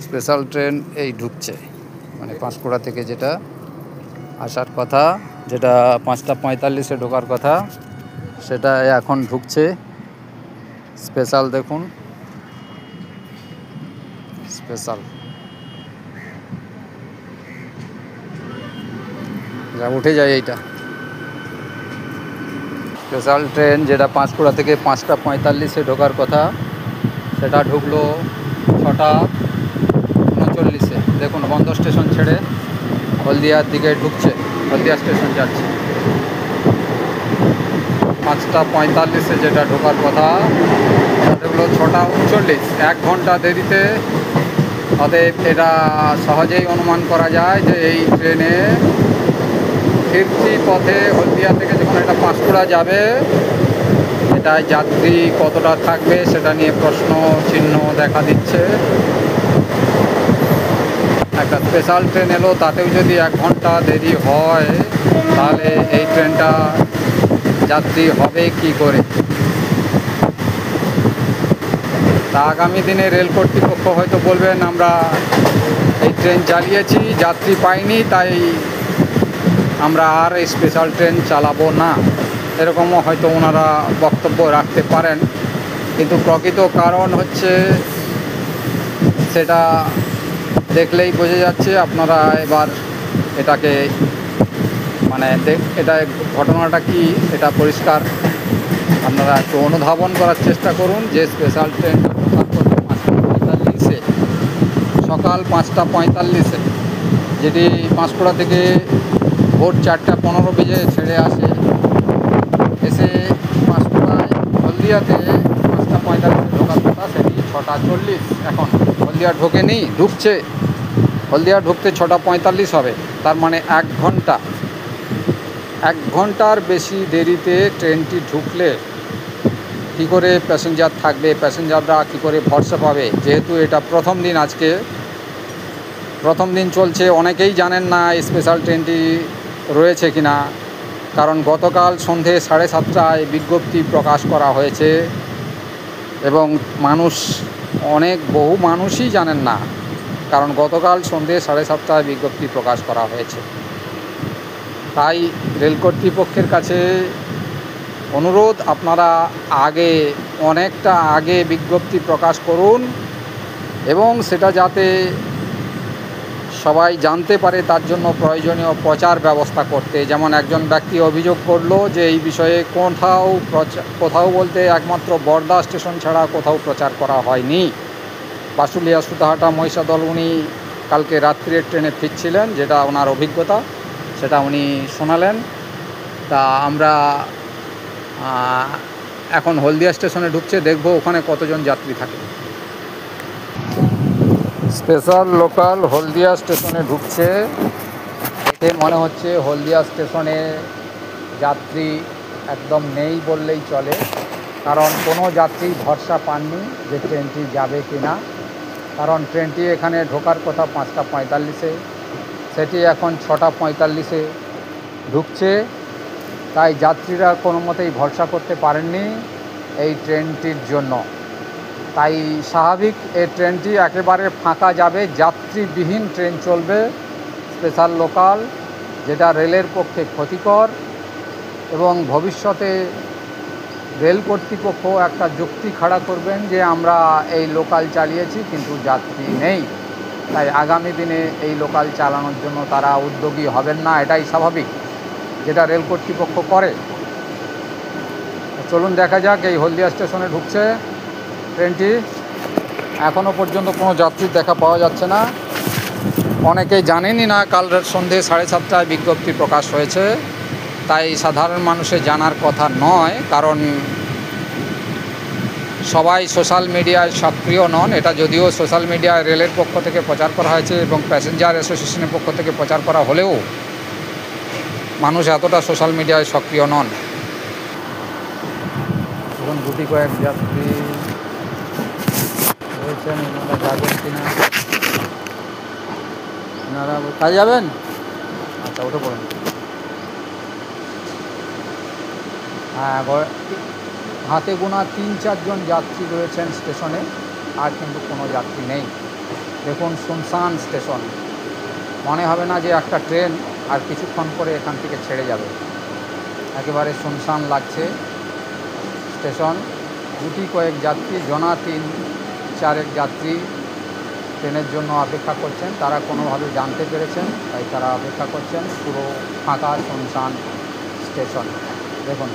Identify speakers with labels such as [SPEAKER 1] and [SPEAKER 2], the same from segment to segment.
[SPEAKER 1] Special train এই ঢুকছে, মানে পাঁশকুড়া থেকে যেটা আসার কথা, যেটা 5টা 45-এ ঢোকার কথা, সেটা এখন ঢুকছে। স্পেশাল দেখুন, স্পেশাল যা উঠে যায় এইটা স্পেশাল ট্রেন, যেটা পাঁশকুড়া থেকে 5টা 45-এ ঢোকার কথা, সেটা ঢুকলো 6টা 39-এ। দেখুন বন্ধ স্টেশন ছেড়ে হলদিয়ার দিকে ঢুকছে, হলদিয়া স্টেশন যাচ্ছে। 5টা 45-এ যেটা ঢোকার কথা, ঢুকলো 6টা 39, 1 ঘন্টা দেরিতে। অতএব এটা সহজেই অনুমান করা যায় যে এই ট্রেনে ফিরতি পথে হলদিয়া থেকে যখন এটা পাঁশকুড়া যাবে, এটায় যাত্রী কতটা থাকবে সেটা নিয়ে প্রশ্ন চিহ্ন দেখা দিচ্ছে। একটা স্পেশাল ট্রেন এলো, তাতেও যদি 1 ঘন্টা দেরি হয়, তাহলে এই ট্রেনটা যাত্রী হবে কি করে? তা আগামী দিনে রেল কর্তৃপক্ষ হয়তো বলবেন, আমরা এই ট্রেন চালিয়েছি, যাত্রী পাইনি, তাই আমরা আর এই স্পেশাল ট্রেন চালাবো না, এরকমও হয়তো ওনারা বক্তব্য রাখতে পারেন। কিন্তু প্রকৃত কারণ হচ্ছে, সেটা দেখলেই বোঝা যাচ্ছে। আপনারা এবার এটাকে মানে এটা ঘটনাটা কি, এটা পরিষ্কার আপনারা একটু অনুধাবন করার চেষ্টা করুন। যে স্পেশাল ট্রেনটা ঢোকার কথা 5টা 45-এ, সকাল 5টা 45-এ, যেটি পাঁশকুড়া থেকে ভোর 4টা 15 বেজে ছেড়ে আসে, এসে পাঁশকুড়ায় হলদিয়াতে 5টা 45-এ ঢোকার কথা, সেটি 6টা 40। এখন হলদিয়া ঢোকেনি, ঢুকছে। হলদিয়া ঢুকতে 6টা 45 হবে, তার মানে 1 ঘন্টা, 1 ঘন্টার বেশি দেরিতে ট্রেনটি ঢুকলে কী করে প্যাসেঞ্জার থাকবে, প্যাসেঞ্জাররা কী করে ভরসা পাবে? যেহেতু এটা প্রথম দিন, আজকে প্রথম দিন চলছে, অনেকেই জানেন না এই স্পেশাল ট্রেনটি রয়েছে কি না। কারণ গতকাল সন্ধে 7:30টায় বিজ্ঞপ্তি প্রকাশ করা হয়েছে, এবং বহু মানুষই জানেন না, কারণ গতকাল সন্ধে 7:30টায় বিজ্ঞপ্তি প্রকাশ করা হয়েছে। তাই রেল কর্তৃপক্ষের কাছে অনুরোধ, আপনারা অনেকটা আগে বিজ্ঞপ্তি প্রকাশ করুন, এবং সেটা যাতে সবাই জানতে পারে, তার জন্য প্রয়োজনীয় প্রচার ব্যবস্থা করতে। যেমন একজন ব্যক্তি অভিযোগ করলো যে এই বিষয়ে কোথাও বলতে একমাত্র বর্দা স্টেশন ছাড়া কোথাও প্রচার করা হয়নি। বাসুলিয়া সুতাহাটা মহিষাদল উনি কালকে রাত্রির ট্রেনে ফিরছিলেন, যেটা ওনার অভিজ্ঞতা, সেটা উনি শোনালেন। তা আমরা এখন হলদিয়া স্টেশনে ঢুকছে, দেখব ওখানে কতজন যাত্রী থাকে। স্পেশাল লোকাল হলদিয়া স্টেশনে ঢুকছে, দেখে মনে হচ্ছে হলদিয়া স্টেশনে যাত্রী একদম নেই বললেই চলে, কারণ কোনো যাত্রী ভরসা পাননি যে ট্রেনটি যাবে কি না। কারণ ট্রেনটি এখানে ঢোকার কথা 5টা 45-এ, সেটি এখন 6টা 45-এ ঢুকছে। তাই যাত্রীরা কোনো মতেই ভরসা করতে পারেননি এই ট্রেনটির জন্য। তাই স্বাভাবিক এই ট্রেনটি একেবারে ফাঁকা যাবে, যাত্রীবিহীন ট্রেন চলবে, স্পেশাল লোকাল, যেটা রেলের পক্ষে ক্ষতিকর। এবং ভবিষ্যতে রেল কর্তৃপক্ষ একটা যুক্তি খাড়া করবেন যে আমরা এই লোকাল চালিয়েছি কিন্তু যাত্রী নেই, তাই আগামী দিনে এই লোকাল চালানোর জন্য তারা উদ্যোগী হবেন না, এটাই স্বাভাবিক, যেটা রেল কর্তৃপক্ষ করে। চলুন দেখা যাক। এই হলদিয়া স্টেশনে ঢুকছে ট্রেনটি, এখনও পর্যন্ত কোনো যাত্রীর দেখা পাওয়া যাচ্ছে না। অনেকেই জানেনই না কাল সন্ধে 7:30টায় বিজ্ঞপ্তি প্রকাশ হয়েছে, তাই সাধারণ মানুষের জানার কথা নয়, কারণ সবাই সোশ্যাল মিডিয়ায় সক্রিয় নন। এটা যদিও সোশ্যাল মিডিয়ায় রেলের পক্ষ থেকে প্রচার করা হয়েছে এবং প্যাসেঞ্জার অ্যাসোসিয়েশনের পক্ষ থেকে প্রচার করা হলেও মানুষ এতটা সোশ্যাল মিডিয়ায় সক্রিয় নন। এখন গুটি কয়েক যাত্রী রয়েছেন, ওনারা যাবেন কিনা, ওনারা কাজে যাবেন, আচ্ছা উঠে পড়ুন। হ্যাঁ, হাতে গোনা 3-4 জন যাত্রী রয়েছেন স্টেশনে, আর কিন্তু কোনো যাত্রী নেই। দেখুন শুনশান স্টেশন, মনে হবে না যে একটা ট্রেন আর কিছুক্ষণ পরে এখান থেকে ছেড়ে যাবে। একেবারে শুনশান লাগছে স্টেশন। গুটি কয়েক যাত্রী, জনা 3-4 যাত্রী ট্রেনের জন্য অপেক্ষা করছেন। তারা কোনোভাবে জানতে পেরেছেন, তাই তারা অপেক্ষা করছেন। পুরো ফাঁকা শুনশান স্টেশন, দেখুন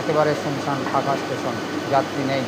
[SPEAKER 1] একেবারে শুনশান ফাঁকা স্টেশন, যাত্রী নেই।